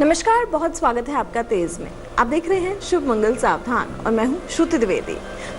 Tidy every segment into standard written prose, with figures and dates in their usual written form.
नमस्कार, बहुत स्वागत है आपका तेज में। आप देख रहे हैं शुभ मंगल सावधान और मैं हूं श्रुति द्विवेदी।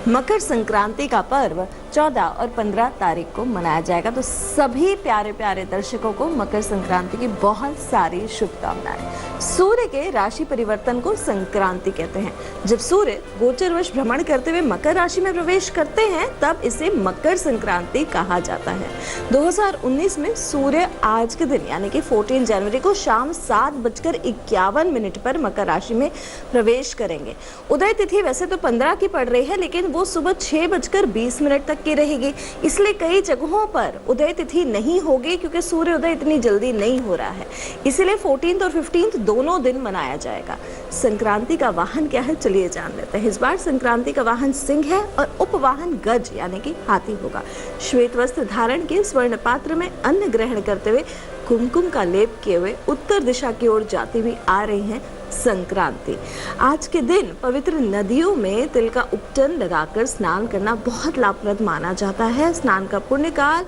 मकर संक्रांति का पर्व 14 और 15 तारीख को मनाया जाएगा, तो सभी प्यारे प्यारे दर्शकों को मकर संक्रांति की बहुत सारी शुभकामनाएं। सूर्य के राशि परिवर्तन को संक्रांति कहते हैं। जब सूर्य गोचरवश भ्रमण करते हुए मकर राशि में प्रवेश करते हैं तब इसे मकर संक्रांति कहा जाता है। 2019 में सूर्य आज के दिन यानी कि 14 जनवरी को शाम 7:51 पर मकर राशि में प्रवेश करेंगे। उदय तिथि वैसे तो 15 की पड़ रही है, लेकिन वो सुबह 6:20 तक की रहेगी। इसलिए कई जगहों पर उदय तिथि नहीं होगी क्योंकि सूर्योदय इतनी जल्दी नहीं हो रहा है। इसीलिए 14 और 15 दोनों दिन मनाया जाएगा। संक्रांति का वाहन क्या है, चलिए जान लेते हैं। इस बार संक्रांति का वाहन सिंह है और उपवाहन गज यानी कि हाथी होगा। श्वेत वस्त्र धारण के स्वर्ण पात्र में अन्न ग्रहण करते हुए कुमकुम का लेप किए हुए उत्तर दिशा की ओर जाती हुई आ रही है संक्रांति। आज के दिन पवित्र नदियों में तिल का उपटन लगाकर स्नान करना बहुत लाभप्रद माना जाता है। स्नान का पुण्य काल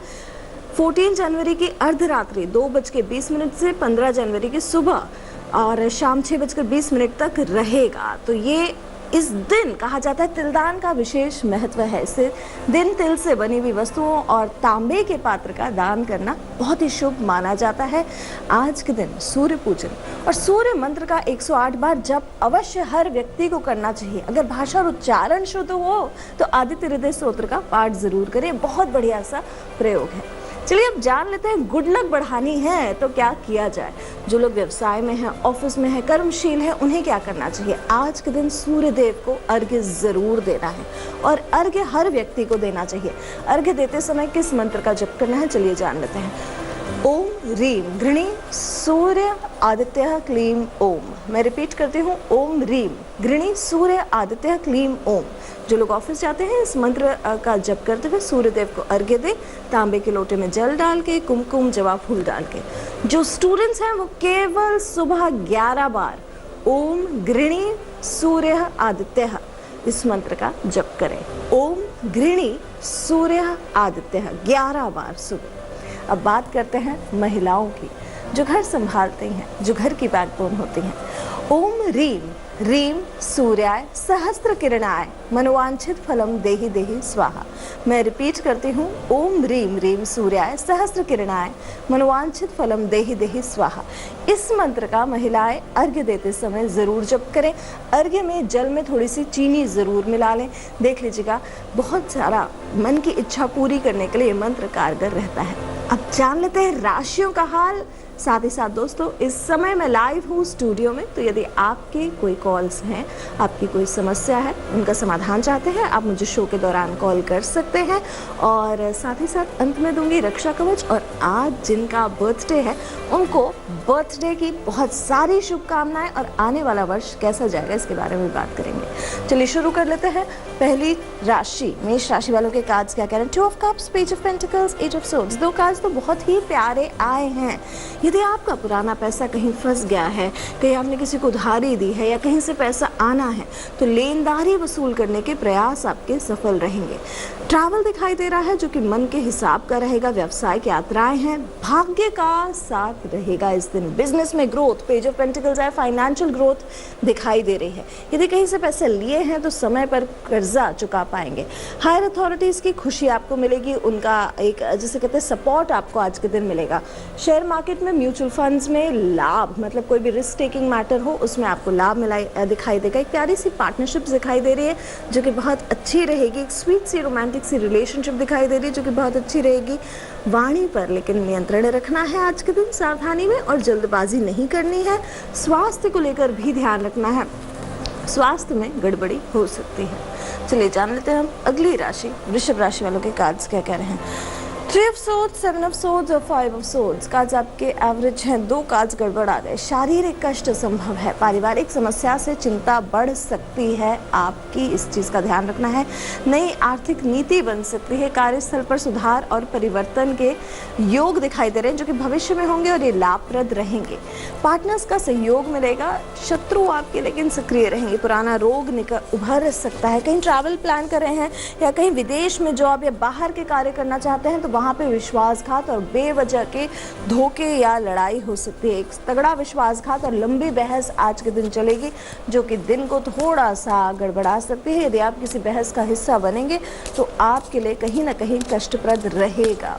14 जनवरी की अर्धरात्रि 2:20 से 15 जनवरी की सुबह और शाम 6:20 तक रहेगा। तो ये इस दिन कहा जाता है तिलदान का विशेष महत्व है। इस दिन तिल से बनी हुई वस्तुओं और तांबे के पात्र का दान करना बहुत ही शुभ माना जाता है। आज के दिन सूर्य पूजन और सूर्य मंत्र का 108 बार जप अवश्य हर व्यक्ति को करना चाहिए। अगर भाषा और उच्चारण शुद्ध हो तो आदित्य हृदय स्तोत्र का पाठ जरूर करें, बहुत बढ़िया सा प्रयोग है। चलिए अब जान लेते हैं, गुड लक बढ़ानी है तो क्या किया जाए। जो लोग व्यवसाय में हैं, ऑफिस में हैं, कर्मशील हैं, उन्हें क्या करना चाहिए। आज के दिन सूर्य देव को अर्घ्य जरूर देना है और अर्घ्य हर व्यक्ति को देना चाहिए। अर्घ्य देते समय किस मंत्र का जप करना है, चलिए जान लेते हैं। ओम रीम गृणी सूर्य आदित्य क्लीम ओम। मैं रिपीट करती हूँ, ओम रीम गृणी सूर्य आदित्य क्लीम ओम। जो लोग ऑफिस जाते हैं इस मंत्र का जप करते हुए सूर्य देव को अर्घ्य दें, तांबे के लोटे में जल डाल के, कुमकुम जवाब फूल डाल के। जो स्टूडेंट्स हैं वो केवल सुबह 11 बार ओम गृणी सूर्य आदित्य इस मंत्र का जप करें। ओम गृणी सूर्य आदित्य 11 बार सुबह। अब बात करते हैं महिलाओं की, जो घर संभालती हैं, जो घर की बैकबोन होती हैं। ओम रीम रीम सूर्याय सहस्त्र किरणाय मनोवांछित फलम देहि देहि स्वाहा। मैं रिपीट करती हूँ, ओम रीम रीम सूर्याय सहस्त्र किरणाय मनोवांछित फलम देहि देहि स्वाहा। इस मंत्र का महिलाएं अर्घ्य देते समय जरूर जप करें। अर्घ्य में जल में थोड़ी सी चीनी जरूर मिला लें। देख लीजिएगा, बहुत सारा मन की इच्छा पूरी करने के लिए मंत्र कारगर रहता है। अब जान लेते हैं राशियों का हाल। साथ ही साथ दोस्तों, इस समय मैं लाइव हूँ स्टूडियो में, तो यदि आपके कोई कॉल्स हैं, आपकी कोई समस्या है, उनका समाधान चाहते हैं, आप मुझे शो के दौरान कॉल कर सकते हैं। और साथ ही साथ अंत में दूंगी रक्षा कवच। और आज जिनका बर्थडे है उनको बर्थडे की बहुत सारी शुभकामनाएं और आने वाला वर्ष कैसा जाएगा इसके बारे में बात करेंगे। चलिए शुरू कर लेते हैं। पहली राशि मेष राशि वालों के कार्ड्स क्या कह रहे हैं। 2 of cups, page of pentacles, ace of swords. दो कार्ड्स तो बहुत ही प्यारे आए हैं। यदि आपका पुराना पैसा कहीं फंस गया है, कहीं आपने किसी को उधारी दी है या कहीं से पैसा आना है, तो लेनदारी वसूल करने के प्रयास आपके सफल रहेंगे। ट्रैवल दिखाई दे रहा है जो कि मन के हिसाब का रहेगा। व्यवसायिक यात्राएं हैं, भाग्य का साथ रहेगा इस दिन। बिजनेस में ग्रोथ, पेज ऑफ पेंटिकल्स है, फाइनेंशियल ग्रोथ दिखाई दे रही है। यदि कहीं से पैसे लिए हैं तो समय पर कर्जा चुका पाएंगे। हायर अथॉरिटीज की खुशी आपको मिलेगी, उनका एक जिसे कहते हैं सपोर्ट आपको आज के दिन मिलेगा। शेयर मार्केट में, म्यूचुअल फंड्स में लाभ, मतलब कोई भी रिस्क टेकिंग मैटर हो उसमें आपको लाभ दिखाई देगा। एक प्यारी सी पार्टनरशिप दिखाई दे रही है जो कि बहुत अच्छी रहेगी। एक स्वीट सी रोमांटिक सी रिलेशनशिप दिखाई दे रही है जो कि बहुत अच्छी रहेगी। वाणी पर लेकिन नियंत्रण रखना है आज के दिन, सावधानी में, और जल्दबाजी नहीं करनी है। स्वास्थ्य को लेकर भी ध्यान रखना है, स्वास्थ्य में गड़बड़ी हो सकती है। चलिए जान लेते हैं हम अगली राशि वृषभ राशि वालों के कार्ड्स क्या कह रहे हैं। 3 ऑफ सोर्ड्स, 7 ऑफ सोर्ड्स और 5 ऑफ सोर्ड्स। कार्ड्स आपके एवरेज हैं। 2 कार्ड्स गड़बड़ आ गए। शारीरिक कष्ट संभव है। पारिवारिक समस्या से चिंता बढ़ सकती है आपकी, इस चीज़ का ध्यान रखना है। नई आर्थिक नीति बन सकती है। कार्यस्थल पर सुधार और परिवर्तन के योग दिखाई दे रहे हैं जो कि भविष्य में होंगे और ये लाभप्रद रहेंगे। पार्टनर्स का सहयोग मिलेगा। शत्रु आपके लेकिन सक्रिय रहेंगे। पुराना रोग उभर सकता है। कहीं ट्रैवल प्लान कर रहे हैं या कहीं विदेश में जॉब या बाहर के कार्य करना चाहते हैं तो वहाँ पे विश्वासघात और बेवजह के धोखे या लड़ाई हो सकती है। एक तगड़ा विश्वासघात और लंबी बहस आज के दिन चलेगी, जो कि दिन को थोड़ा सा गड़बड़ा सकती है। यदि आप किसी बहस का हिस्सा बनेंगे तो आपके लिए कहीं ना कहीं कष्टप्रद रहेगा।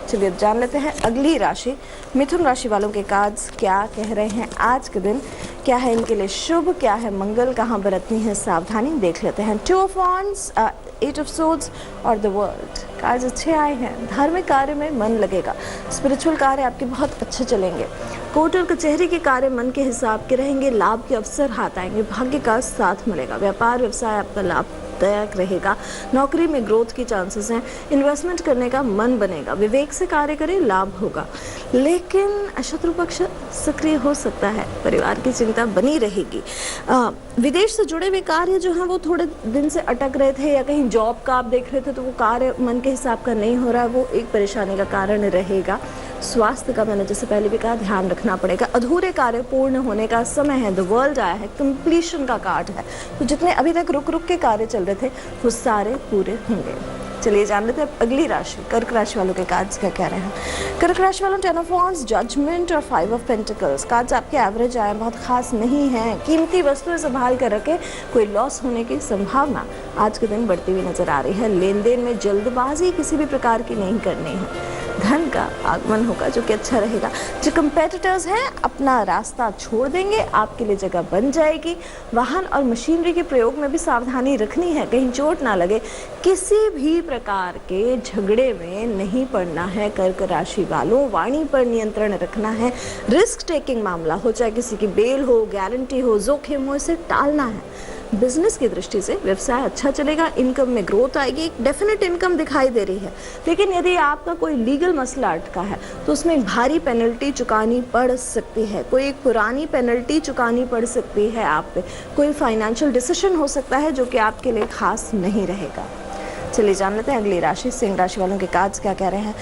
चलिए अब जान लेते हैं अगली राशि मिथुन राशि वालों के कार्ड्स क्या कह रहे हैं आज के दिन। क्या है इनके लिए शुभ, क्या है मंगल, कहाँ बरतनी है सावधानी, देख लेते हैं। 2 ऑफ वांड्स, 8 ऑफ सोर्ड्स और द वर्ल्ड कार्ड्स अच्छे आए हैं। धार्मिक कार्य में मन लगेगा, स्पिरिचुअल कार्य आपके बहुत अच्छे चलेंगे। कोर्ट और कचहरी के कार्य मन के हिसाब के रहेंगे। लाभ के अवसर हाथ आएंगे, भाग्य का साथ मिलेगा। व्यापार व्यवसाय आपका लाभदायक रहेगा। नौकरी में ग्रोथ की चांसेस हैं। इन्वेस्टमेंट करने का मन बनेगा। विवेक से कार्य करें, लाभ होगा, लेकिन शत्रु पक्ष सक्रिय हो सकता है। परिवार की चिंता बनी रहेगी। विदेश से जुड़े हुए कार्य जो हैं वो थोड़े दिन से अटक रहे थे, या कहीं जॉब का आप देख रहे थे तो वो कार्य मन के हिसाब का नहीं हो रहा है, वो एक परेशानी का कारण रहेगा। स्वास्थ्य का मैंने जैसे पहले भी कहा ध्यान रखना पड़ेगा। अधूरे कार्य पूर्ण होने का समय है। द वर्ल्ड आया है, कंप्लीशन का कार्ड है। तो जितने अभी तक रुक रुक के कार्य चल रहे थे वो सारे पूरे होंगे। चलिए जान लेते हैं अगली राशि कर्क राशि वालों के कार्ड्स क्या कह रहे हैं। कर्क राशि वालों 10 ऑफ वांड्स, जजमेंट और 5 ऑफ पेंटिकल्स कार्ड्स आपके एवरेज आए, बहुत खास नहीं है। कीमती वस्तुएं संभाल कर रखें, कोई लॉस होने की संभावना आज के दिन बढ़ती हुई नजर आ रही है। लेन देन में जल्दबाजी किसी भी प्रकार की नहीं करनी है। धन का आगमन होगा जो कि अच्छा रहेगा। जो कंपेटिटर्स हैं अपना रास्ता छोड़ देंगे, आपके लिए जगह बन जाएगी। वाहन और मशीनरी के प्रयोग में भी सावधानी रखनी है, कहीं चोट ना लगे। किसी भी प्रकार के झगड़े में नहीं पड़ना है। कर्क राशि वालों वाणी पर नियंत्रण रखना है। रिस्क टेकिंग मामला हो, चाहे किसी की बेल हो, गारंटी हो, जोखिम हो, इसे टालना है। बिजनेस की दृष्टि से व्यवसाय अच्छा चलेगा। इनकम में ग्रोथ आएगी, एक डेफिनेट इनकम दिखाई दे रही है। लेकिन यदि आपका कोई लीगल मसला अटका है तो उसमें भारी पेनल्टी चुकानी पड़ सकती है। कोई एक पुरानी पेनल्टी चुकानी पड़ सकती है आप पे। कोई फाइनेंशियल डिसीजन हो सकता है जो कि आपके लिए खास नहीं रहेगा। चलिए जान लेते हैं अगली राशि सिंह राशि वालों के कार्ड्स क्या कह रहे हैं।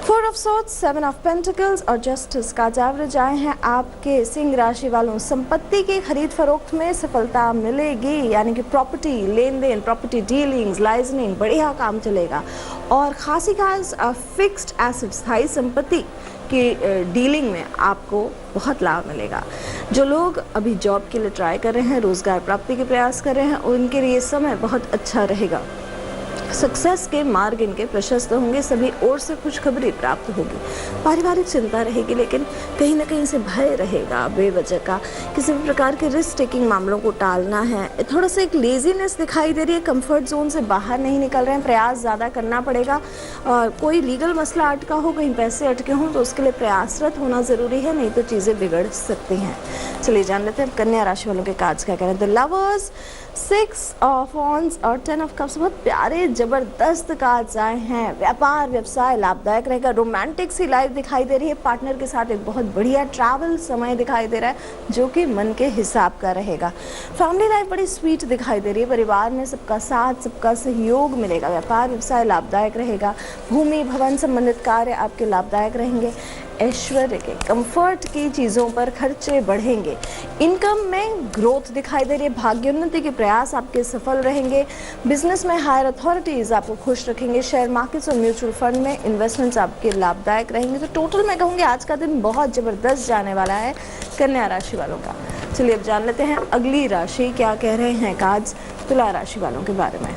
4 ऑफ सोर्ड्स, 7 ऑफ पेंटिकल्स और जस्टिस का एवरेज आए हैं। आपके सिंह राशि वालों संपत्ति की खरीद फरोख्त में सफलता मिलेगी, यानी कि प्रॉपर्टी लेन देन, प्रॉपर्टी डीलिंग्स, लाइजनिंग बढ़िया काम चलेगा। और खासी खास फिक्स्ड एसेट्स, स्थायी संपत्ति की डीलिंग में आपको बहुत लाभ मिलेगा। जो लोग अभी जॉब के लिए ट्राई कर रहे हैं, रोजगार प्राप्ति के प्रयास कर रहे हैं, उनके लिए समय बहुत अच्छा रहेगा। सक्सेस के मार्ग इनके प्रशस्त होंगे। सभी ओर से खुशखबरी प्राप्त होगी। पारिवारिक चिंता रहेगी, लेकिन कहीं ना कहीं से भय रहेगा बेवजह का। किसी भी प्रकार के रिस्क टेकिंग मामलों को टालना है। थोड़ा सा एक लेजीनेस दिखाई दे रही है, कंफर्ट जोन से बाहर नहीं निकल रहे हैं, प्रयास ज़्यादा करना पड़ेगा। और कोई लीगल मसला अटका हो, कहीं पैसे अटके हों, तो उसके लिए प्रयासरत होना ज़रूरी है, नहीं तो चीज़ें बिगड़ सकती हैं। चलिए जान लेते हैं कन्या राशि वालों के कार्ड्स क्या कह रहे हैं। द लवर्स, 6 ऑफ वांड्स और 10 ऑफ कप्स, बहुत प्यारे जबरदस्त कार्ड्स आए हैं। व्यापार व्यवसाय लाभदायक रहेगा। रोमांटिक सी लाइफ दिखाई दे रही है। पार्टनर के साथ एक बहुत बढ़िया ट्रैवल समय दिखाई दे रहा है जो कि मन के हिसाब का रहेगा। फैमिली लाइफ बड़ी स्वीट दिखाई दे रही है। परिवार में सबका साथ, सबका सहयोग मिलेगा। व्यापार व्यवसाय लाभदायक रहेगा। भूमि भवन संबंधित कार्य आपके लाभदायक रहेंगे। ऐश्वर्य के कंफर्ट की चीज़ों पर खर्चे बढ़ेंगे। इनकम में ग्रोथ दिखाई दे रही है। भाग्योन्नति के प्रयास आपके सफल रहेंगे। बिजनेस में हायर अथॉरिटीज़ आपको खुश रखेंगे। शेयर मार्केट्स और म्यूचुअल फंड में इन्वेस्टमेंट्स आपके लाभदायक रहेंगे। तो टोटल मैं कहूँगी आज का दिन बहुत ज़बरदस्त जाने वाला है कन्या राशि वालों का। चलिए अब जान लेते हैं अगली राशि क्या कह रहे हैं कार्ड्स तुला राशि वालों के बारे में।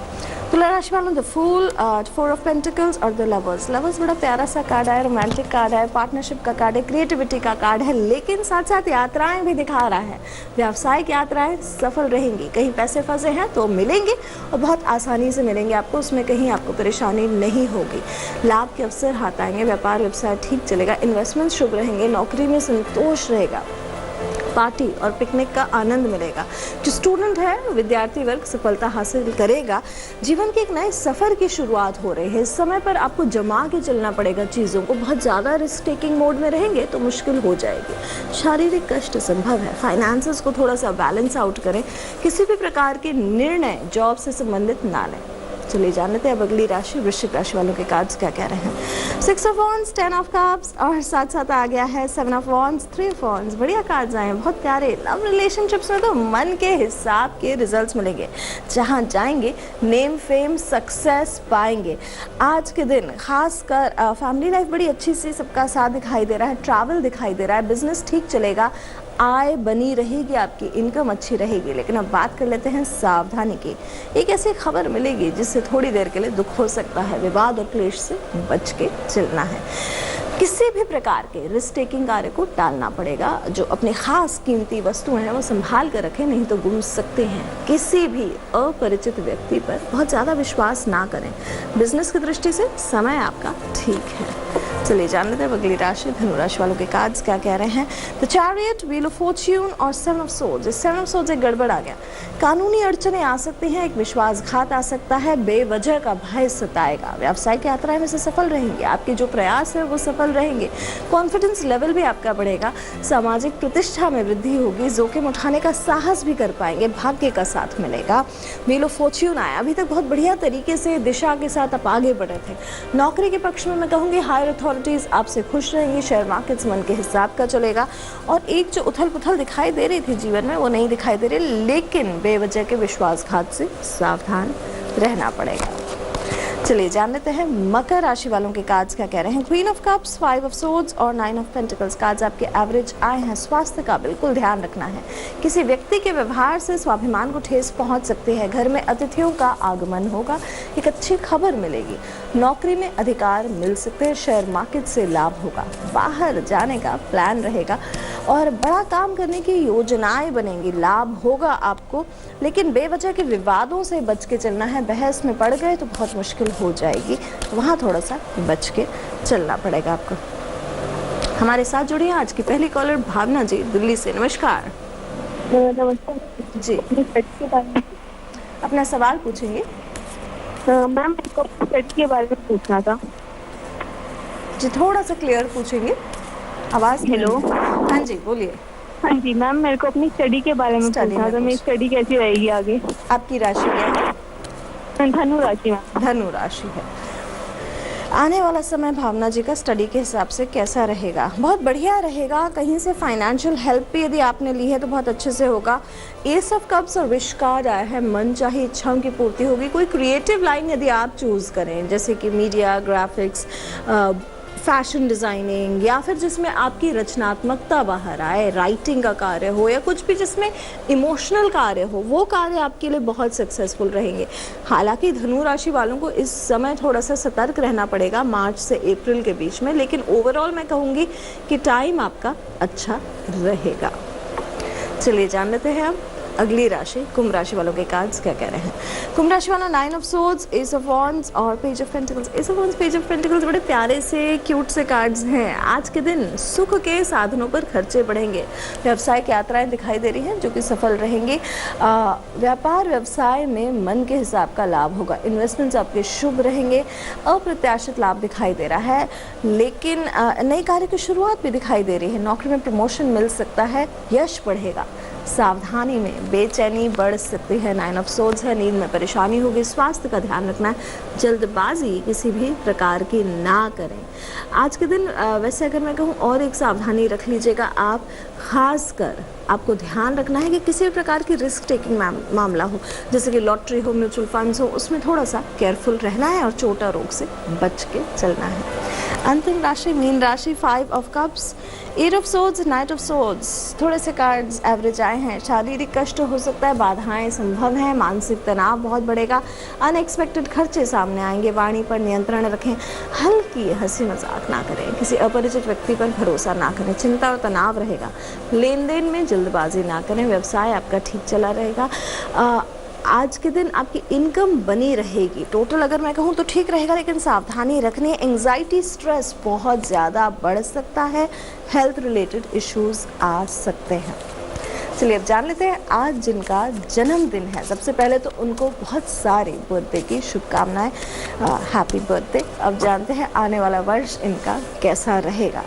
तुला राशि वालों द फूल, 4 ऑफ पेंटिकल्स और द लवर्स। लवर्स बड़ा प्यारा सा कार्ड है, रोमांटिक कार्ड है, पार्टनरशिप का कार्ड है, क्रिएटिविटी का कार्ड है, लेकिन साथ साथ यात्राएं भी दिखा रहा है। व्यावसायिक यात्राएं सफल रहेंगी। कहीं पैसे फंसे हैं तो मिलेंगे और बहुत आसानी से मिलेंगे आपको, उसमें कहीं आपको परेशानी नहीं होगी। लाभ के अवसर हाथ आएंगे। व्यापार व्यवसाय ठीक चलेगा। इन्वेस्टमेंट शुभ रहेंगे। नौकरी में संतोष रहेगा। पार्टी और पिकनिक का आनंद मिलेगा। जो स्टूडेंट है, विद्यार्थी वर्ग सफलता हासिल करेगा। जीवन के एक नए सफर की शुरुआत हो रही है। इस समय पर आपको जमा के चलना पड़ेगा चीज़ों को। बहुत ज़्यादा रिस्क टेकिंग मोड में रहेंगे तो मुश्किल हो जाएगी। शारीरिक कष्ट संभव है। फाइनेंसेस को थोड़ा सा बैलेंस आउट करें। किसी भी प्रकार के निर्णय जॉब से संबंधित ना लें। चलिए जान लेते हैं अब अगली राशि वृश्चिक राशि वालों के कार्ड्स क्या कह रहे हैं। 6 ऑफ वॉन्ड्स, 10 ऑफ कप्स और साथ साथ आ गया है 7 ऑफ वॉन्ड्स, 3 ऑफ वॉन्ड्स। बढ़िया कार्ड्स आए हैं, बहुत प्यारे। लव रिलेशनशिप्स में तो मन के हिसाब के रिजल्ट्स मिलेंगे। जहाँ जाएंगे नेम फेम सक्सेस पाएंगे। आज के दिन खासकर फैमिली लाइफ बड़ी अच्छी सी सबका साथ दिखाई दे रहा है, ट्रैवल दिखाई दे रहा है, बिजनेस ठीक चलेगा, आय बनी रहेगी, आपकी इनकम अच्छी रहेगी। लेकिन अब बात कर लेते हैं सावधानी की। एक ऐसी खबर मिलेगी जिससे थोड़ी देर के लिए दुख हो सकता है। विवाद और क्लेश से बच के चलना है। किसी भी प्रकार के रिस्क टेकिंग कार्य को टालना पड़ेगा। जो अपनी खास कीमती वस्तुएं हैं वो संभाल कर रखें, नहीं तो गुम सकते हैं। किसी भी अपरिचित व्यक्ति पर बहुत ज़्यादा विश्वास ना करें। बिजनेस की दृष्टि से समय आपका ठीक है। चलिए जान लेते हैं अगली राशि धनु राशि वालों के कार्ड्स क्या कह रहे हैं। The chariot, wheel of Fortune और 7 ऑफ सोर्ड्स। 7 ऑफ सोर्ड्स एक गड़बड़ आ गया। कानूनी अड़चने आ सकती हैं, एक विश्वासघात आ सकता है, बेवजह का भय सताएगा। व्यावसायिक यात्राएं में से सफल रहेंगे, आपके जो प्रयास है वो सफल रहेंगे। कॉन्फिडेंस लेवल भी आपका बढ़ेगा, सामाजिक प्रतिष्ठा में वृद्धि होगी, जोखिम उठाने का साहस भी कर पाएंगे, भाग्य का साथ मिलेगा। व्हील ऑफ फॉर्च्यून आया, अभी तक बहुत बढ़िया तरीके से दिशा के साथ आप आगे बढ़े थे। नौकरी के पक्ष में मैं कहूँगी हायर अथॉरिटीज आपसे खुश रहेंगी, शेयर मार्केट्स मन के हिसाब का चलेगा और एक जो उथल पुथल दिखाई दे रही थी जीवन में वो नहीं दिखाई दे रही, लेकिन बेवजह के विश्वासघात से सावधान रहना पड़ेगा। चलिए जान लेते हैं मकर राशि वालों के कार्ड्स क्या कह रहे हैं। Queen of cups, 5 of swords और 9 ऑफ पेंटिकल्स कार्ड्स आपके एवरेज आए हैं। स्वास्थ्य का बिल्कुल ध्यान रखना है। किसी व्यक्ति के व्यवहार से स्वाभिमान को ठेस पहुंच सकती है। घर में अतिथियों का आगमन होगा, एक अच्छी खबर मिलेगी। नौकरी में अधिकार मिल सकते हैं, शेयर मार्केट से लाभ होगा। बाहर जाने का प्लान रहेगा और बड़ा काम करने की योजनाएं बनेंगी, लाभ होगा आपको। लेकिन बेवजह के विवादों से बच के चलना है। बहस में पड़ गए तो बहुत मुश्किल हो जाएगी, वहाँ थोड़ा सा बच के चलना पड़ेगा आपको। हमारे साथ जुड़ी हैं आज की पहली कॉलर भावना जी दिल्ली से। नमस्कार। नमस्कार जी, अपना सवाल पूछेंगे। मैम मेरे को स्टडी के बारे में पूछना था। जी थोड़ा सा क्लियर पूछेंगे, आवाज़। हेलो, हाँ जी बोलिए। हाँ जी मैम, मेरे को अपनी स्टडी के बारे में पूछना था। मेरी स्टडी कैसी रहेगी आगे। आपकी राशि क्या है? धनु राशि मैम। धनु राशि है। आने वाला समय भावना जी का स्टडी के हिसाब से कैसा रहेगा? बहुत बढ़िया रहेगा। कहीं से फाइनेंशियल हेल्प भी यदि आपने ली है तो बहुत अच्छे से होगा। एस ऑफ कप्स और विश कार्ड आया है, मन चाहे इच्छाओं की पूर्ति होगी। कोई क्रिएटिव लाइन यदि आप चूज़ करें, जैसे कि मीडिया, ग्राफिक्स, फैशन डिज़ाइनिंग, या फिर जिसमें आपकी रचनात्मकता बाहर आए, राइटिंग का कार्य हो या कुछ भी जिसमें इमोशनल कार्य हो, वो कार्य आपके लिए बहुत सक्सेसफुल रहेंगे। हालांकि धनु राशि वालों को इस समय थोड़ा सा सतर्क रहना पड़ेगा मार्च से अप्रैल के बीच में, लेकिन ओवरऑल मैं कहूँगी कि टाइम आपका अच्छा रहेगा। चलिए जान लेते हैं अब अगली राशि कुंभ राशि वालों के कार्ड्स क्या कह रहे हैं। कुंभ राशि वालों 9 of swords, ace of wands और page of pentacles. Ace of wands, page of pentacles बड़े प्यारे से क्यूट से कार्ड्स हैं। आज के दिन सुख के साधनों पर खर्चे बढ़ेंगे। व्यावसायिक यात्राएं दिखाई दे रही हैं जो कि सफल रहेंगी। व्यापार व्यवसाय में मन के हिसाब का लाभ होगा। इन्वेस्टमेंट्स आपके शुभ रहेंगे। अप्रत्याशित लाभ दिखाई दे रहा है, लेकिन नए कार्य की शुरुआत भी दिखाई दे रही है। नौकरी में प्रमोशन मिल सकता है, यश बढ़ेगा। सावधानी में बेचैनी बढ़ सकती है। 9 ऑफ सोर्ड्स है, नींद में परेशानी होगी। स्वास्थ्य का ध्यान रखना है। जल्दबाजी किसी भी प्रकार की ना करें आज के दिन। वैसे अगर मैं कहूँ और एक सावधानी रख लीजिएगा आप, खासकर आपको ध्यान रखना है कि किसी भी प्रकार की रिस्क टेकिंग मामला हो, जैसे कि लॉटरी हो, म्यूचुअल फंड्स हो, उसमें थोड़ा सा केयरफुल रहना है और चोटा रोग से बच के चलना है। अंतिम राशि मीन राशि 5 of cups, 8 of swords, 9 of swords. थोड़े से कार्ड्स एवरेज आए हैं। शारीरिक कष्ट हो सकता है, बाधाएं संभव हैं, मानसिक तनाव बहुत बढ़ेगा, अनएक्सपेक्टेड खर्चे सामने आएंगे। वाणी पर नियंत्रण रखें, हल्की हंसी मजाक ना करें, किसी अपरिचित व्यक्ति पर भरोसा ना करें। चिंता और तनाव रहेगा। लेन देन में जल्दबाजी ना करें। व्यवसाय आपका ठीक चला रहेगा। आज के दिन आपकी इनकम बनी रहेगी। टोटल अगर मैं कहूँ तो ठीक रहेगा, लेकिन सावधानी रखनी है। एंग्जाइटी, स्ट्रेस बहुत ज़्यादा बढ़ सकता है। हेल्थ रिलेटेड इश्यूज आ सकते हैं। चलिए अब जान लेते हैं आज जिनका जन्मदिन है। सबसे पहले तो उनको बहुत सारी बर्थडे की शुभकामनाएं, हैप्पी बर्थडे। अब जानते हैं आने वाला वर्ष इनका कैसा रहेगा।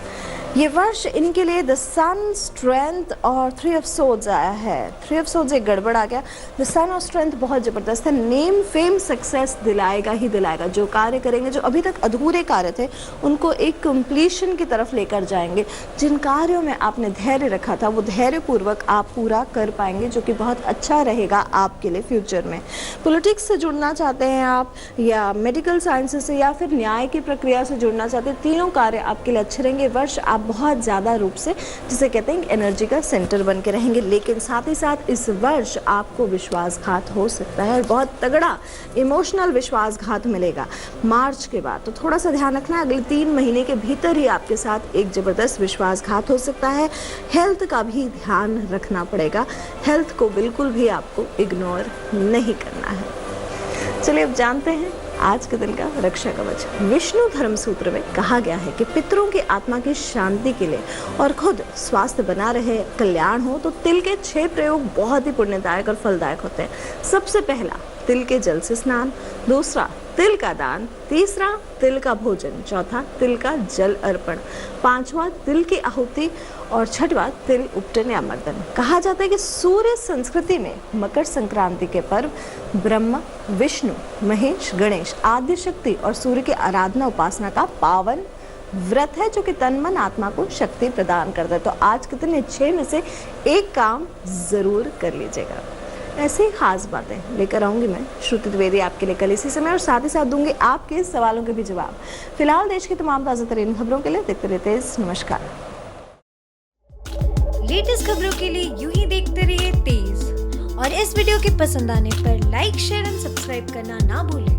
ये वर्ष इनके लिए द सन, स्ट्रेंथ और 3 ऑफ सोर्ड्स आया है। 3 ऑफ सोर्ड्स एक गड़बड़ आ गया। द सन और स्ट्रेंथ बहुत ज़बरदस्त है। नेम, फेम, सक्सेस दिलाएगा ही दिलाएगा। जो कार्य करेंगे, जो अभी तक अधूरे कार्य थे, उनको एक कंप्लीशन की तरफ लेकर जाएंगे। जिन कार्यों में आपने धैर्य रखा था, वो धैर्यपूर्वक आप पूरा कर पाएंगे, जो कि बहुत अच्छा रहेगा आपके लिए फ्यूचर में। पॉलिटिक्स से जुड़ना चाहते हैं आप, या मेडिकल साइंसेस से, या फिर न्याय की प्रक्रिया से जुड़ना चाहते हैं, तीनों कार्य आपके लिए अच्छे रहेंगे। वर्ष आप बहुत ज़्यादा रूप से, जिसे कहते हैं, एनर्जी का सेंटर बन के रहेंगे। लेकिन साथ ही साथ इस वर्ष आपको विश्वासघात हो सकता है, और बहुत तगड़ा इमोशनल विश्वासघात मिलेगा मार्च के बाद। तो थोड़ा सा ध्यान रखना, अगले 3 महीने के भीतर ही आपके साथ एक ज़बरदस्त विश्वासघात हो सकता है। हेल्थ का भी ध्यान रखना पड़ेगा। हेल्थ को बिल्कुल भी आपको इग्नोर नहीं करना है। चलिए अब जानते हैं आज के दिन का रक्षा कवच। विष्णु धर्म सूत्र में कहा गया है कि पितरों की आत्मा की शांति के लिए और खुद स्वास्थ्य बना रहे, कल्याण हो, तो तिल के 6 प्रयोग बहुत ही पुण्यदायक और फलदायक होते हैं। सबसे पहला, तिल के जल से स्नान। दूसरा, तिल का दान। तीसरा, तिल का भोजन। चौथा, तिल का जल अर्पण। पांचवा, तिल की आहुति। और छठवां, तिल उपटन या मर्दन। कहा जाता है कि सूर्य संस्कृति में मकर संक्रांति के पर्व ब्रह्मा, विष्णु, महेश, गणेश, आद्य शक्ति और सूर्य की आराधना उपासना का पावन व्रत है, जो कि तन मन आत्मा को शक्ति प्रदान करता है। तो आज के दिन 6 में से एक काम जरूर कर लीजिएगा। ऐसे ही खास बातें लेकर आऊंगी मैं, श्रुति द्विवेदी, आपके लिए कल इसी समय, और साथ ही साथ दूंगी आपके सवालों के भी जवाब। फिलहाल देश की तमाम ताज़ा तरीन खबरों के लिए देखते रहिए तेज। नमस्कार। लेटेस्ट खबरों के लिए यूं ही देखते रहिए तेज, और इस वीडियो के पसंद आने पर लाइक, शेयर एंड सब्सक्राइब करना ना भूलें।